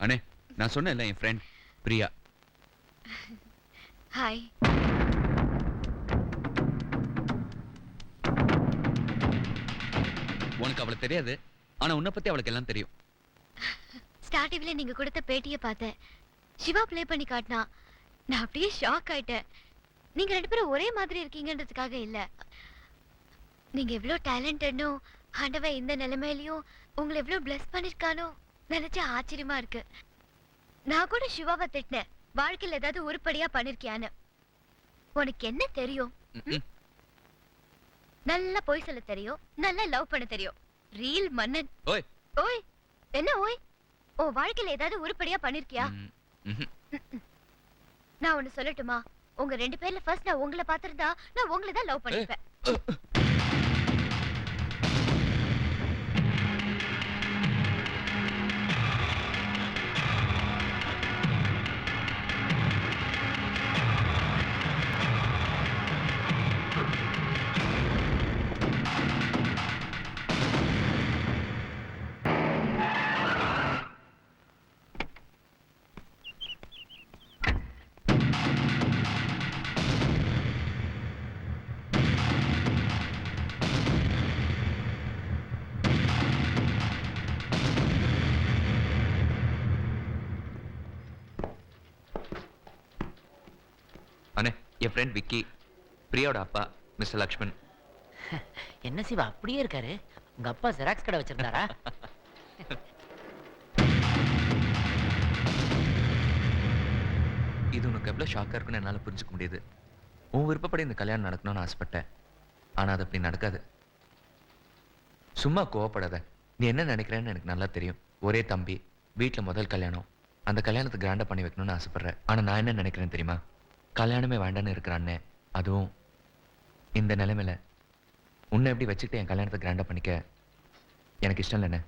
அண்ணே, நான் சொன்னேன்ல என் ஃப்ரெண்ட் பிரியா. ஹாய். உனக்கு அவளை தெரியாது, ஆனா உன்னை பத்தி அவளுக்கு எல்லாம் தெரியும். ஸ்டார் டிவில நீங்க கொடுத்த பேட்டியை பார்த்தேன். சிவா ப்ளே பண்ணி காட்டினா. நான் அப்படியே ஷாக் ஆயிட்டேன். நீங்க ரெண்டு பேரும் ஒரே மாதிரி இருக்கீங்கன்றதுக்காக இல்ல, நீங்க எவ்வளவு டேலண்டட்னோ ஆண்டவன் இந்த நிலைமையிலயும் உங்களை எவ்வளவு பிளஸ் பண்ணிருக்கானோ நினைச்சா ஆச்சரியமா இருக்கு. நான் கூட சிவாவை திட்டினேன், வாழ்க்கையில் ஏதாவது உருப்படியா பண்ணிருக்கியான்னு. உனக்கு என்ன தெரியும்? நல்லா பொய் சொல்ல தெரியும், நல்லா லவ் பண்ண தெரியும். ரீல் மன்னன். ஓய் ஓய் என்ன ஓய்? ஓ வாழ்க்கையில ஏதாவது உருப்படியா பண்ணிருக்கியா? நான் ஒண்ணு சொல்லட்டுமா? உங்க ரெண்டு பேர்ல ஃபர்ஸ்ட் நான் உங்களை பார்த்திருந்தா நான் உங்களை தான் லவ் பண்ணிருப்பேன். அண்ணே, என் ஃப்ரெண்ட் விக்கி, பிரியாவோட அப்பா மிஸ்டர் லக்ஷ்மன். என்ன சிவா அப்படியே இருக்காரு? உங்க அப்பா ஜெராக்ஸ் கடை வச்சிருந்தாரா? இது உனக்கு எவ்வளவு ஷாக்கா இருக்குன்னு என்னால புரிஞ்சுக்க முடியுது. உன் விருப்பப்படி இந்த கல்யாணம் நடக்கணும்னு ஆசைப்பட்டேன், ஆனா அது அப்படி நடக்காது. சும்மா கோவப்படாத. நீ என்ன நினைக்கிறேன்னு எனக்கு நல்லா தெரியும். ஒரே தம்பி, வீட்டுல முதல் கல்யாணம், அந்த கல்யாணத்தை கிராண்டா பண்ணி வைக்கணும்னு ஆசைப்படுறேன். ஆனா நான் என்ன நினைக்கிறேன் தெரியுமா? கல்யாணமே வேண்டான்னு இருக்கிறான்னே, அதுவும் இந்த நிலைமையில உன்னை எப்படி வச்சுக்கிட்டு என் கல்யாணத்தை கிராண்டா பண்ணிக்க எனக்கு இஷ்டம் இல்லைண்ணே.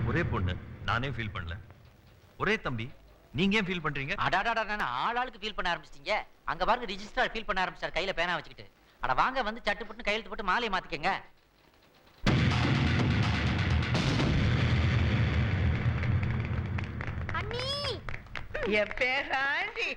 ஒரே பொண்ணு, நானே ஃபீல் பண்ணல. ஒரே தம்பி, நீங்க ஏன் ஃபீல் பண்றீங்க? அடாடாடா, ஆளாளுக்கு ஃபீல் பண்ண ஆரம்பிச்சிட்டீங்க. அங்க பாருங்க ரிஜிஸ்ட்ரார் ஃபீல் பண்ண ஆரம்பிச்சார் கையில பேனா வச்சுக்கிட்டு. அட வாங்க வந்து சட்டு போட்டு கையெழுத்து போட்டு மாலையை மாத்திக்கங்க. அண்ணி என் பேராண்டி.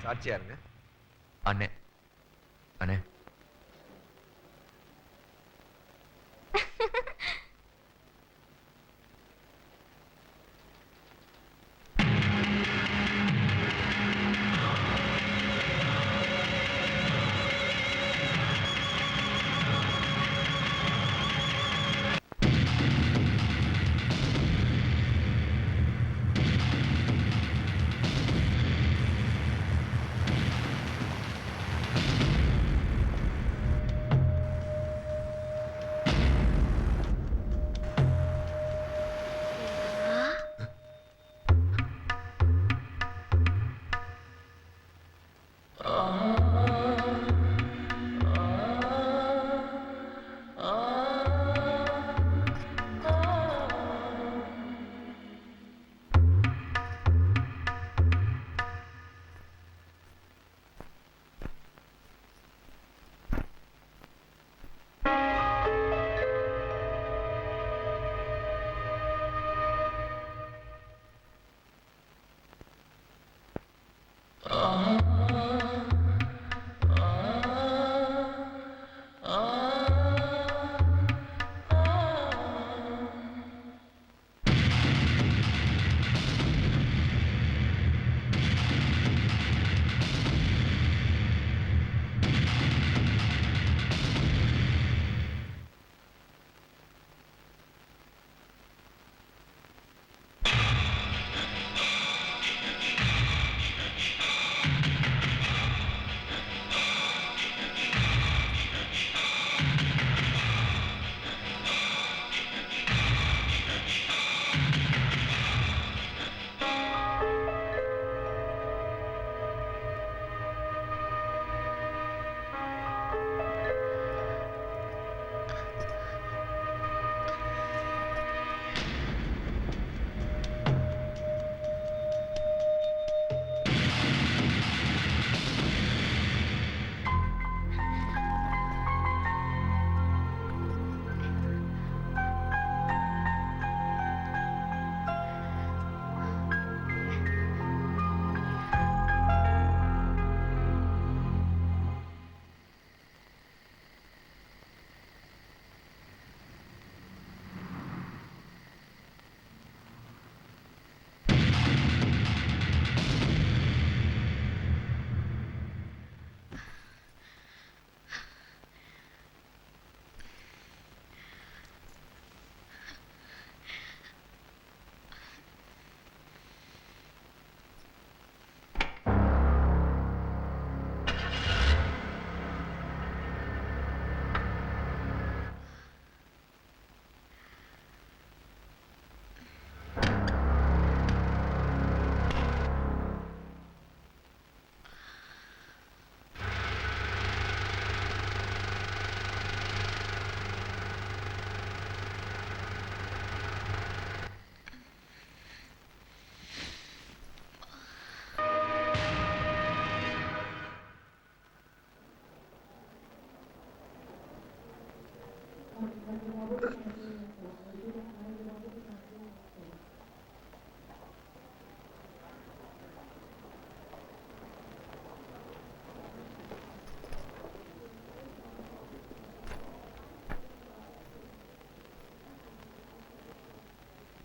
சாட்சியா இருங்க. அண்ணே அண்ணே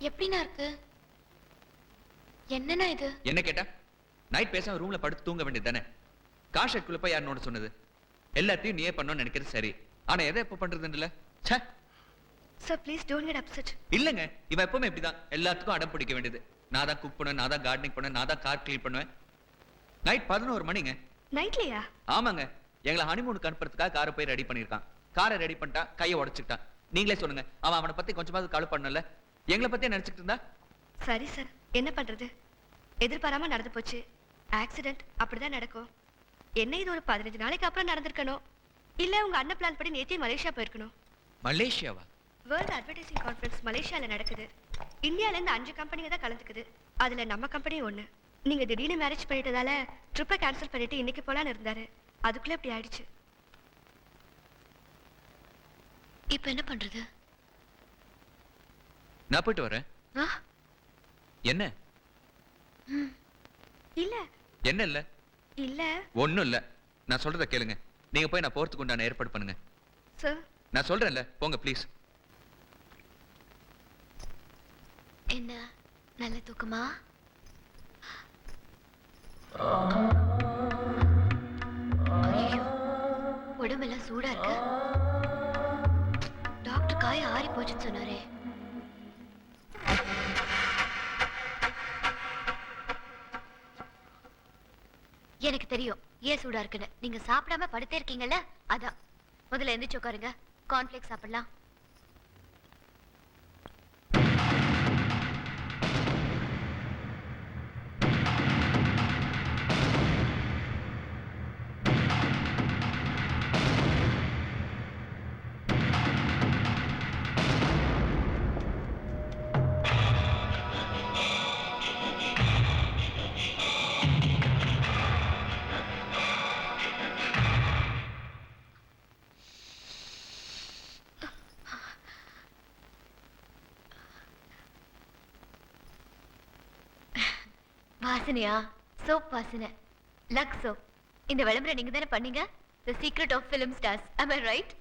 எப்படிண்ணா இருக்கு? என்னண்ணா இது? என்ன கேட்டா? நைட் பேசாம ரூம்ல படுத்து தூங்க வேண்டியது தானே? கார் ஷெட்குள்ள போய் யார் நோட சொன்னது? எல்லாத்தையும் நீயே பண்ணணும்னு நினைக்கிறது சரி, ஆனா எதை எப்ப பண்றதுன்னு இல்ல. ச்சே. Sir, please don't get upset. இல்லங்க, இவன் எப்பவுமே இப்படிதான், எல்லாத்துக்கும் அடம் பிடிக்க வேண்டியது. நான் தான் குக் பண்ணுவேன், நான் தான் கார்டனிங் பண்ணுவேன், நான் தான் கார் கிளீன் பண்ணுவேன். நைட் 11 மணிங்க. நைட்லயா? ஆமாங்க, எங்களை ஹனிமூனுக்கு அனுப்புறதுக்காக காரை போய் ரெடி பண்ணிருக்கான். காரை ரெடி பண்ணிட்டா கையை உடைச்சுக்கிட்டான். நீங்களே சொல்லுங்க, அவனை பத்தி கொஞ்சமாவது கவலை பண்ணல. எங்களை பத்தியே நினைச்சுக்கிட்டு இருந்தா? சரி சார், என்ன பண்றது? எதிர்பாராம நடந்து போச்சு. ஆக்சிடென்ட் அப்படிதான் நடக்கும். நீங்களே சொல்லுங்க, அவன் அவனை பத்தி கொஞ்சமாவது கவலை பண்ணல. எங்களை பத்தியே நினைச்சுக்கிட்டு இருந்தா? சரி சார், என்ன பண்றது? எங்களை பத்தி கொஞ்சமாவது கவலை பண்ணல. எங்களை பத்தியே நினைச்சுக்கிட்டு இருந்தா? எதிர்பாராம நடந்து போச்சு. ஆக்சிடென்ட் அப்படிதான் நடக்கும். என்ன இது ஒரு 15 நாளைக்கு அப்புறம் நடந்திருக்கணும். இல்ல உங்க அண்ணன் பிளான் படி நேத்தே மலேசியா போயிருக்கணும். மலேசியாவா? வேர்ல்ட் அட்வர்டைசிங் கான்ஃபரன்ஸ் மலேசியால நடக்குது. இந்தியால இருந்து 5 கம்பெனிங்க தான் கலந்துக்குது. அதுல நம்ம கம்பெனி ஒண்ணு. நீங்க திடீர்னு மேரேஜ் பண்ணிட்டதால ட்ரிப்பை கேன்சல் பண்ணிட்டு இன்னைக்கு போலான்னு இருந்தாரு. அதுக்குள்ள இப்படி ஆயிடுச்சு. இப்ப என்ன பண்றது? நான் போயிட்டு வரேன். ஆ? என்ன இல்ல என்ன இல்ல? இல்ல ஒண்ணும் இல்ல. நான் சொல்றத கேளுங்க. நீங்க போய் நான் போறதுக்கு உண்டான ஏற்பாடு பண்ணுங்க. சார். நான் சொல்றேன்ல, போங்க ப்ளீஸ். என்ன நல்ல தூக்கமா? ஐயோ, உடம்பெல்லாம் சூடா இருக்கு. டாக்டர் காய ஆறி போச்சுன்னு சொன்னாரே. எனக்கு தெரியும் ஏன் சூடா இருக்குன்னு. நீங்க சாப்பிடாம படுத்தே இருக்கீங்கல்ல, அதான். முதல்ல எந்திரிச்சு உட்காருங்க, கார்ன்ஃபிளேக்ஸ் சாப்பிடலாம். வாசனையா? சோப் வாசனை, லக்ஸ் சோப். இந்த விளம்பரம் நீங்க தானே பண்ணீங்க? The secret of film stars. Am I right?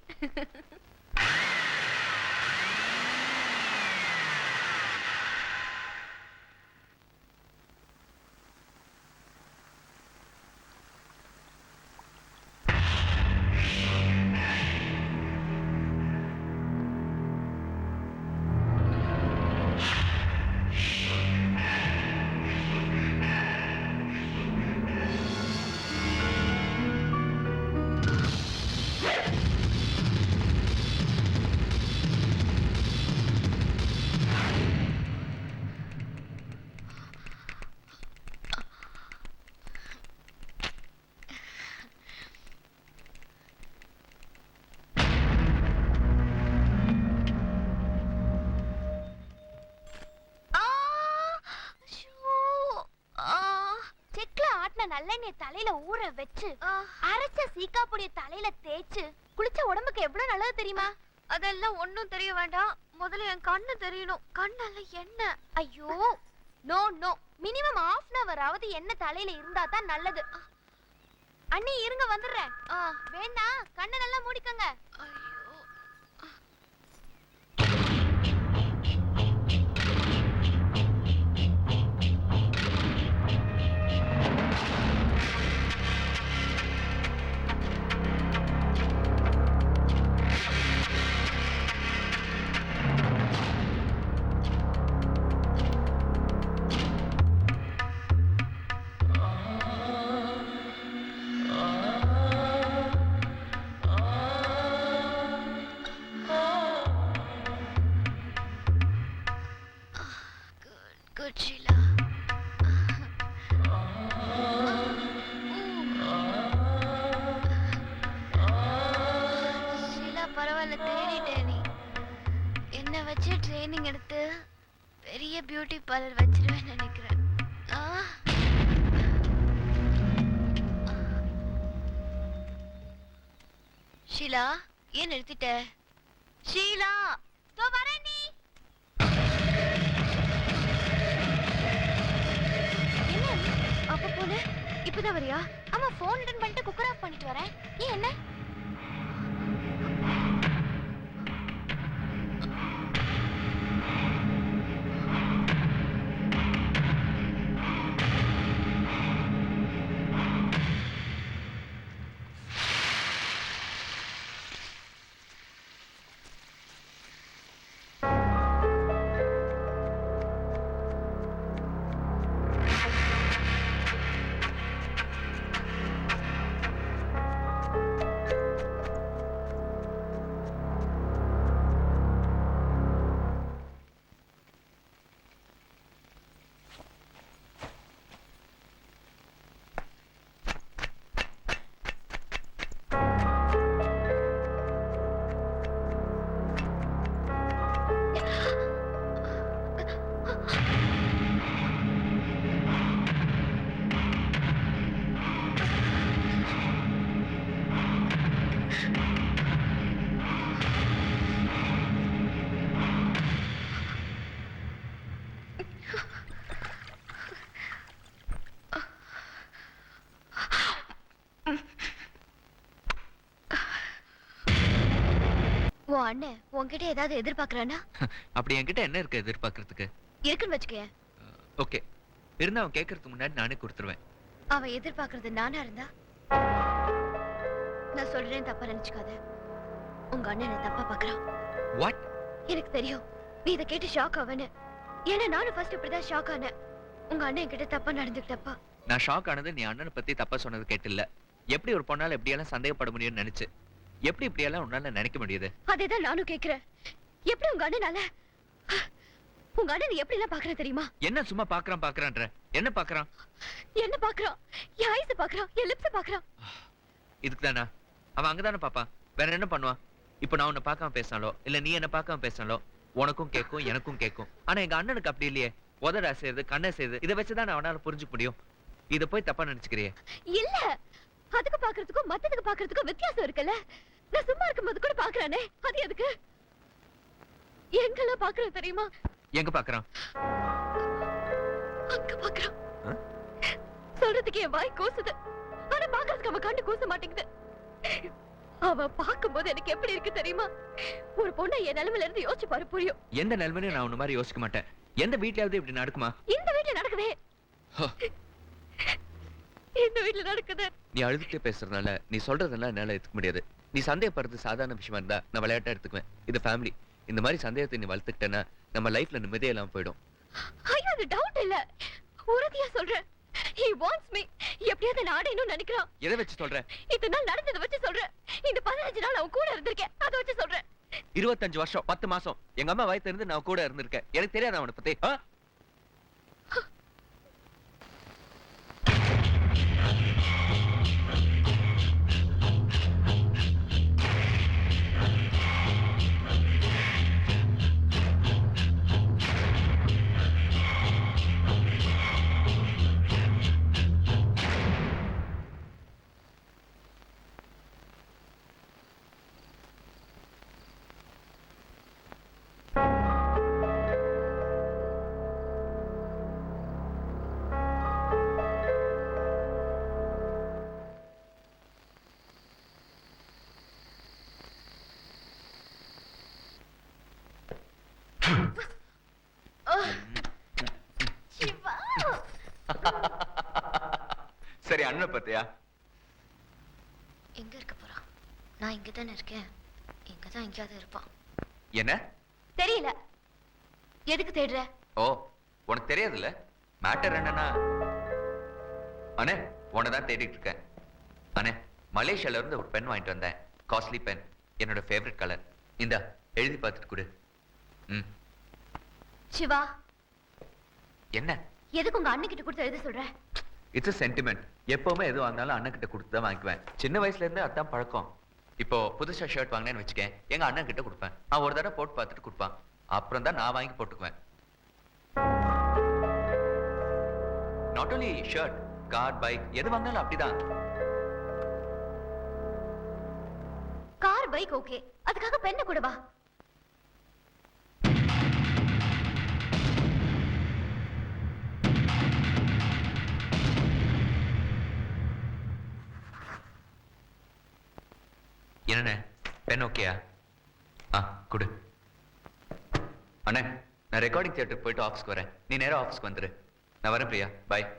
நல்லெண்ணெய் தலையில ஊற வச்சு அரைச்ச சீக்கா பொடிய தலையில தேய்ச்சு குளிச்ச உடம்புக்கு எவ்வளவு நல்லது தெரியுமா? அதெல்லாம் ஒண்ணும் தெரிய வேண்டாம். முதல்ல என் கண்ணு தெரியணும். கண்ணல்ல என்ன? ஐயோ, நோ நோ, மினிமம் ½ hour ஆவது என்ன தலையில இருந்தா தான் நல்லது. அண்ணி இருங்க, வந்துடுறேன். வேணா கண்ணை நல்லா மூடிக்கங்க. Good, Sheila. ஷீலா, பரவாயில்ல, தேடிட்டே. நீ என்ன வச்சு ட்ரைனிங் எடுத்து பெரிய பியூட்டி பார்லர் வச்சிருவேன்னு நினைக்கிறேன். ஷீலா, ஏன் நிறுத்திட்ட? ஷீலா, தோ வரேன். நீ அப்ப போன இப்பதான் வரியா? ஆமா, போன் அட்டெண்ட் பண்ணிட்டு குக்கர் ஆஃப் பண்ணிட்டு வரேன். ஏன் என்ன? உன் அண்ணன் உன்கிட்ட ஏதாவது எதிர்பார்க்கறானா? அப்படி என்கிட்ட என்ன இருக்கு எதிர்பார்க்கறதுக்கு? இருக்குன்னு வச்சுக்கேன். ஓகே, இருந்தா அவன் கேட்கறதுக்கு முன்னாடி நானே கொடுத்துருவேன். அவன் எதிர்பார்க்கறது நானா இருந்தா? நான் சொல்றேன், தப்பா நினைச்சுக்காத. உங்க அண்ணன் என்ன தப்பா பாக்குறான். வாட்? எனக்கு தெரியும் நீ இதை கேட்டு ஷாக் ஆவன்னு. ஏன்னா நானும் ஃபர்ஸ்ட் இப்படிதான் ஷாக் ஆனேன். உங்க அண்ணன் என்கிட்ட தப்பா நடந்துக்கிட்டப்பா. நான் ஷாக் ஆனது நீ அண்ணனை பத்தி தப்பா சொன்னது கேட்டு இல்ல. எப்படி ஒரு பொண்ணால எப்படியெல்லாம் சந்தேகப்பட முடியும்னு நினைச்சு. எப்படி இப்படியெல்லாம் உன்னால நினைக்க முடியுது? அதேதான் நானும் கேக்குறேன். எப்படி உங்க அண்ணனால? உங்க அண்ணன் எப்படி எல்லாம் பாக்குறேன் தெரியுமா? என்ன சும்மா பாக்குறான்ற? என்ன பாக்குறான்? என்ன பாக்குறான்? என் ஐஸ் பாக்குறான், என் லிப்ஸ் பாக்குறான். இதுக்கு தானா அவன் அங்கதானே பாப்பான்? வேற என்ன பண்ணுவான்? இப்ப நான் உன்னை பார்க்காம பேசினாலோ இல்ல நீ என்ன பார்க்காம பேசினாலோ உனக்கும் கேட்கும் எனக்கும் கேட்கும். ஆனா எங்க அண்ணனுக்கு அப்படி இல்லையே. உதட செய்யுது, கண்ணை செய்யுது, இதை வச்சுதான் நான் அவனால புரிஞ்சுக்க முடியும். இதை போய் தப்பா நினைச்சுக்கிறியே? இல்ல, அதுக்கு பாக்குறதுக்கும் மத்ததுக்கு பாக்குறதுக்கும் வித்தியாசம் இருக்குல்ல. நான் சும்மா இருக்கும்போது கூட பாக்குறானே, அது எதுக்கு? எங்கெல்லாம் பாக்குறேன் தெரியுமா? எங்க பாக்குறான்? அங்க பாக்குறான். சொல்றதுக்கு என் வாய் கூசுது, ஆனா பாக்குறதுக்கு அவன் கண்ணு கூச மாட்டேங்குது. அவன் பார்க்கும்போது எனக்கு எப்படி இருக்கு தெரியுமா? ஒரு பொண்ணை என் நிலைமையில இருந்து யோசிச்சு பாரு, புரியும். எந்த நிலைமையிலும் நான் உன்ன மாதிரி யோசிக்க மாட்டேன். எந்த வீட்லயாவது இப்படி நடக்குமா? இந்த வீட்டுல நடக்குதே. இந்த வீட்டுல நடக்குது. நீ அழுதுட்டே பேசுறதுனால நீ சொல்றதெல்லாம் என்னால எடுத்துக்க முடியாது. நீ சந்தேகப்படுறது சாதாரண விஷயமா இருந்தா நான் விளையாட்டா எடுத்துக்குவேன். இது ஃபேமிலி. இந்த மாதிரி சந்தேகத்தை நீ வளர்த்துக்கிட்டேன்னா நம்ம லைஃப்ல நிம்மதியே இல்லாம போயிடும். ஐயோ, அது டவுட் இல்ல, உறுதியா சொல்றேன். He wants me. எப்படியாவது நான் அடையணும்னு நினைக்கிறான். எதை வச்சு சொல்ற? இத்தனை நாள் நடந்ததை வச்சு சொல்றேன். இந்த 15 நாள் அவன் கூட இருந்திருக்கேன், அதை வச்சு சொல்றேன். 25 வருஷம் 10 மாசம் எங்க அம்மா வயித்துல இருந்து நான் கூட இருந்திருக்கேன். எனக்கு தெரியாது அவனை பத்தி. சிவா, சரி, அண்ணனை பத்தியா? எங்க இருக்க போறான்? நான் இங்க தானே இருக்கேன். இங்க தான் எங்கேயாவது இருப்பான். என்ன தெரியல. எதுக்கு தேடுற? ஓ, உனக்கு தெரியாதுல்ல. மேட்டர் என்னன்னா, அண்ணே உன்னதான் தேடிட்டு இருக்கேன். அண்ணே, மலேசியால இருந்து ஒரு பென் வாங்கிட்டு வந்தேன். காஸ்ட்லி பென், என்னோட ஃபேவரட் கலர். இந்தா எழுதி பார்த்துட்டு கொடு. ம். சிவா, என்ன? எதுக்கு உங்க அண்ணன் கிட்ட கொடுத்து எழுத சொல்ற? It's sentiment. எப்பவுமே எது வாங்கினாலும் அண்ணன் கிட்ட கொடுத்து தான் வாங்கிக்குவேன். சின்ன வயசுல இருந்து அதான் பழக்கம். இப்போ புதுசா ஷர்ட் வாங்கினேன்னு வச்சுக்கேன், எங்க அண்ணன் கிட்ட கொடுப்பேன். அவன் ஒரு தடவை போட்டு பார்த்துட்டு கொடுப்பான். அப்புறம் தான் நான் வாங்கி போட்டுக்குவேன். Not only shirt, car, bike எது வாங்கினாலும் அப்படிதான். கார், பைக் ஓகே, அதுக்காக பெண்ணை கூட வா. என்னண்ணே, பென் ஓகேயா? ஆ, கொடு. அண்ணே, நான் ரெக்கார்டிங் தியேட்டருக்கு போயிட்டு ஆஃபீஸ்க்கு வரேன். நீ நேரா ஆஃபீஸ்க்கு வந்துரு. நான் வரேன் பிரியா, பாய்.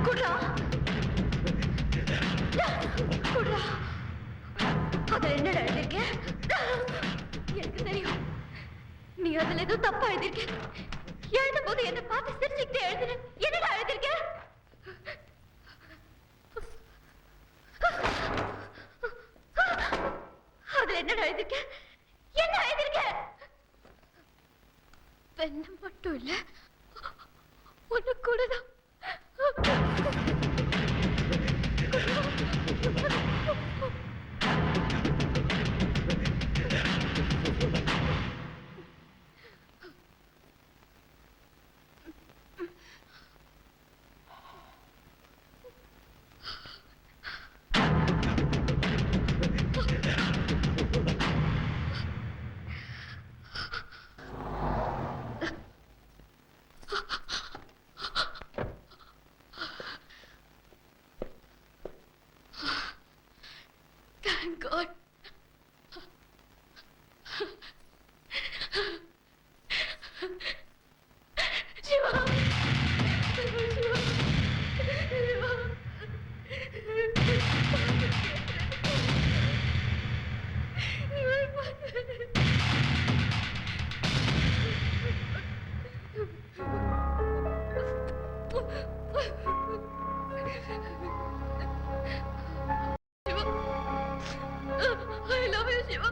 குட்ரா, குட்ரா, அதுல என்னடா எழுதிருக்க? எனக்கு தெரியும், நீ அதுல ஏதோ தப்பா எழுதிருக்க. எழுதும் போது என்ன பார்த்து சிரிச்சுக்கிட்டே எழுதுற. என்னடா எழுதிருக்க? அதுல என்னடா எழுதிருக்க? என்ன எழுதிருக்க? பெண்ணு மட்டும் இல்ல, ஒண்ணு கூடதான். Thank God. Siva Siva Siva I love you, Shiva.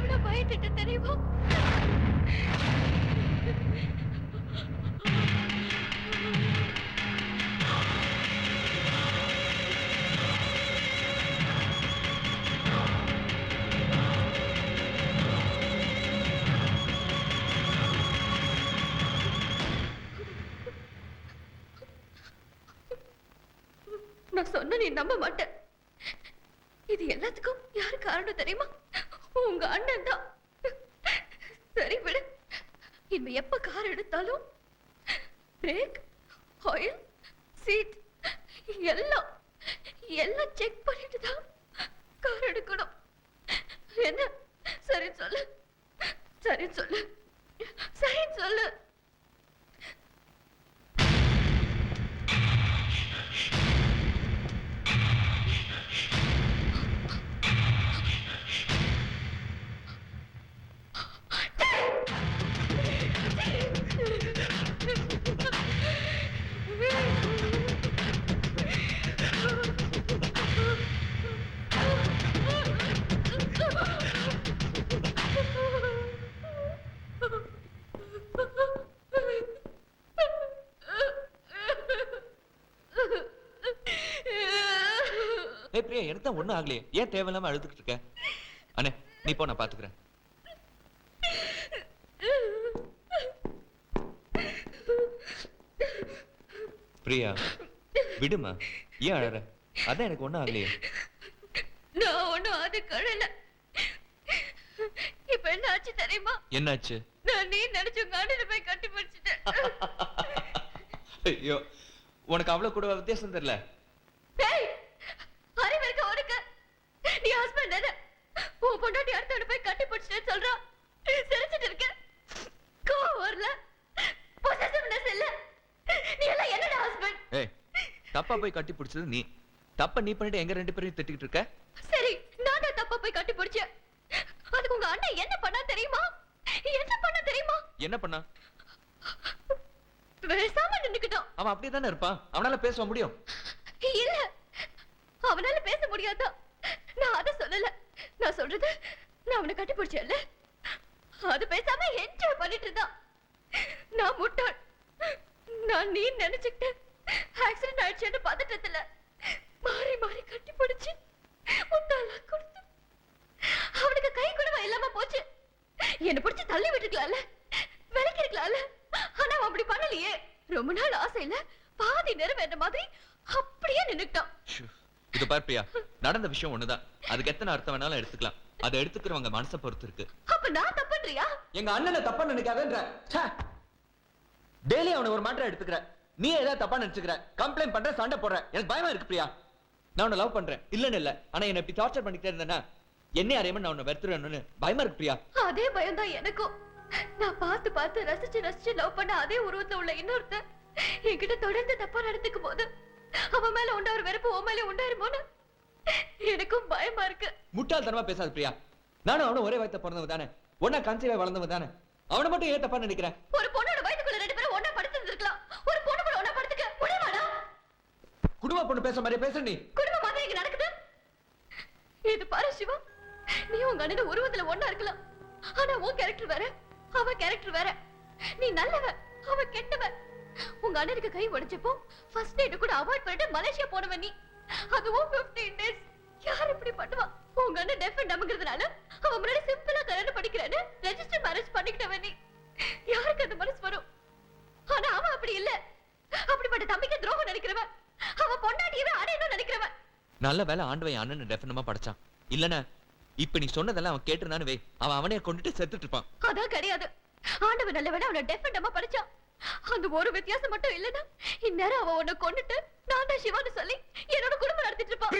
நான் பயந்துட்டேன் தெரியுமா? நான் சொன்ன நீ நம்ப மாட்டேன். இது எல்லாத்துக்கும் யாரு காரணம் தெரியுமா? உங்க அண்ணன் தான். சரி விடு. இனிமே எப்ப கார் எடுத்தாலும் பிரேக், ஆயில், சீட் எல்லாம் எல்லாம் செக் பண்ணிட்டு தான் கார் எடுக்கணும். என்ன சரி சொல்லு, சரி சொல்லு, சரி சொல்லு. ஏய் பிரியா, எனக்கு தான் ஒண்ணும் ஆகலையே, ஏன் தேவையில்லாம அழுதுகிட்டு இருக்க? அண்ணே நீ போ, நான் பாத்துக்கிறேன். பிரியா விடுமா, ஏன் அழற? அதான் எனக்கு ஒண்ணும் ஆகலையே. நான் ஒண்ணும் அது கழல. இப்ப என்ன ஆச்சு தெரியுமா? என்னாச்சு? நான் நீ நினைச்சு உங்க அண்ணனை போய் கட்டி பிடிச்சிட்டேன். ஐயோ, உனக்கு அவ்வளவு கூட வித்தியாசம் தெரியல. அறிவு இருக்க உனக்கு? நீ ஹஸ்பண்ட் தானே? உன் பொண்டாட்டி அடுத்தவனை போய் கட்டி பிடிச்சிட்டேன்னு சொல்றான். சிரிச்சிட்டு இருக்க. கோவம் வரல, பொசசிவ்னஸ் இல்ல. நீ எல்லாம் என்னடா ஹஸ்பண்ட்? ஏய், தப்பா போய் கட்டி பிடிச்சது நீ. தப்ப நீ பண்ணிட்டு எங்க ரெண்டு பேரையும் திட்டிக்கிட்டு இருக்க? சரி, நான் தான் தப்பா போய் கட்டி பிடிச்சேன். அதுக்கு உங்க அண்ணன் என்ன பண்ணா தெரியுமா? என்ன பண்ணா தெரியுமா? என்ன பண்ணா? பேசாம நின்னுக்கிட்டான். அவன் அப்படியே தானே இருப்பான், அவனால பேச முடியும். இல்ல, அவனால பேச முடியாதா? நான் அத சொல்லல. நான் சொல்றது, நான் அவனை கட்டி பிடிச்சேன்ல, அது பேசாம என்ஜாய் பண்ணிட்டு இருந்தான். நான் முட்டாள். நான் நீ நினைச்சுக்கிட்டு ஆக்சிடென்ட் ஆயிடுச்சுன்னு பதட்டத்துல மாறி மாறி கட்டி பிடிச்சு முட்டாளா கொடுத்து அவனுக்கு கை கூடவா இல்லாம போச்சு. என்ன பிடிச்சு தள்ளி விட்டுக்கலாம்ல, விலக்கி இருக்கலாம்ல. ஆனா அவன் அப்படி பண்ணலையே. ரொம்ப நாள் ஆசையில பாதி நிறைவேற மாதிரி அப்படியே நின்னுட்டான். இது பார் பிரியா, நடந்த விஷயம் ஒண்ணுதான். அதுக்கு எத்தனை அர்த்தம் வேணாலும் எடுத்துக்கலாம். அதை எடுத்துக்கிறவங்க மனசை பொறுத்து இருக்கு. அப்ப நான் தப்புன்றியா? எங்க அண்ணனை தப்பா நினைக்காதன்ற. டெய்லி அவனை ஒரு மாற்றம் எடுத்துக்கிற. நீ ஏதாவது தப்பா நினைச்சுக்கிற, கம்ப்ளைண்ட் பண்ற, சண்டை போடுற. எனக்கு பயமா இருக்கு பிரியா. நான் உன்னை லவ் பண்றேன், இல்லன்னு இல்ல. ஆனா என்ன இப்படி டார்ச்சர் பண்ணிட்டே இருந்தேன்னா என்ன அறியாம நான் உன்னை வெறுத்துறேன்னு பயமா இருக்கு பிரியா. அதே பயம் தான் எனக்கும். நான் பார்த்து பார்த்து ரசிச்சு ரசிச்சு லவ் பண்ண அதே உருவத்துல உள்ள இன்னொருத்தன் என்கிட்ட தொடர்ந்து தப்பா நடந்துக்கும் போது அவன் மேல உண்ட ஒரு வெறுப்பு உன் மேல உண்டாயிருமோன்னு எனக்கும் பயமா இருக்கு. முட்டாள்தனமா பேசாத பிரியா. நானும் அவனும் ஒரே வயத்தை பிறந்தவன் தானே, ஒன்னா கன்சீவா வளர்ந்தவன் தானே. அவனை மட்டும் ஏன் தப்பா நினைக்கிறேன்? ஒரு பொண்ணோட வயதுக்குள்ள ரெண்டு பேரும் ஒன்னா படுத்து இருக்கலாம். ஒரு பொண்ணு கூட ஒன்னா படுத்துக்க முடியுமாடா? குடும்ப பொண்ணு பேச மாதிரி பேச நீ. குடும்ப மாதிரி இங்க நடக்குது. இது பாரு சிவா, நீ உங்க அண்ணன் உருவத்துல ஒன்னா இருக்கலாம். ஆனா உன் கேரக்டர் வேற, அவ கேரக்டர் வேற. நீ நல்லவன், அவ கெட்டவன். உங்க அண்ணனுக்கு கை உடைச்சப்போ ஃபர்ஸ்ட் நைட் கூட அவாய்ட் பண்ணிட்டு மலேசியா போனவன் நீ. அதுவும் 15 டேஸ். யார் இப்படி பண்ணுவா? உங்க அண்ணன் டெஃப் அண்ட் டம்ங்கிறதுனால அவன் முன்னாடி சிம்பிளா கல்யாணம் பண்ணிக்கிறேன்னு ரெஜிஸ்டர் மேரேஜ் பண்ணிக்கிட்டவன் நீ. யாருக்கு அந்த மனசு வரும்? ஆனா அவன் அப்படி இல்ல. அப்படிப்பட்ட தம்பிக்கு துரோகம் நினைக்கிறவன், அவன் பொண்டாட்டியவே அடையணும் நினைக்கிறவன். நல்ல வேலை ஆண்டவன் அண்ணன் டெஃபனமா படைச்சான். இல்லனா இப்ப நீ சொன்னதெல்லாம் அவன் கேட்டிருந்தானு வை, அவன் அவனைய கொண்டுட்டு செத்துட்டு இருப்பான். அதான் கிடையாது. ஆண்டவன் நல்லவன அவனை டெஃபண்டமா படிச்சான். அந்த ஒரு வித்தியாசம் மட்டும் இல்லைன்னா இந்நேரம் அவ உன்னை கொண்டுட்டு நான் தான் சிவான்னு சொல்லி என்னோட குடும்பம் நடத்திட்டு இருப்பான்.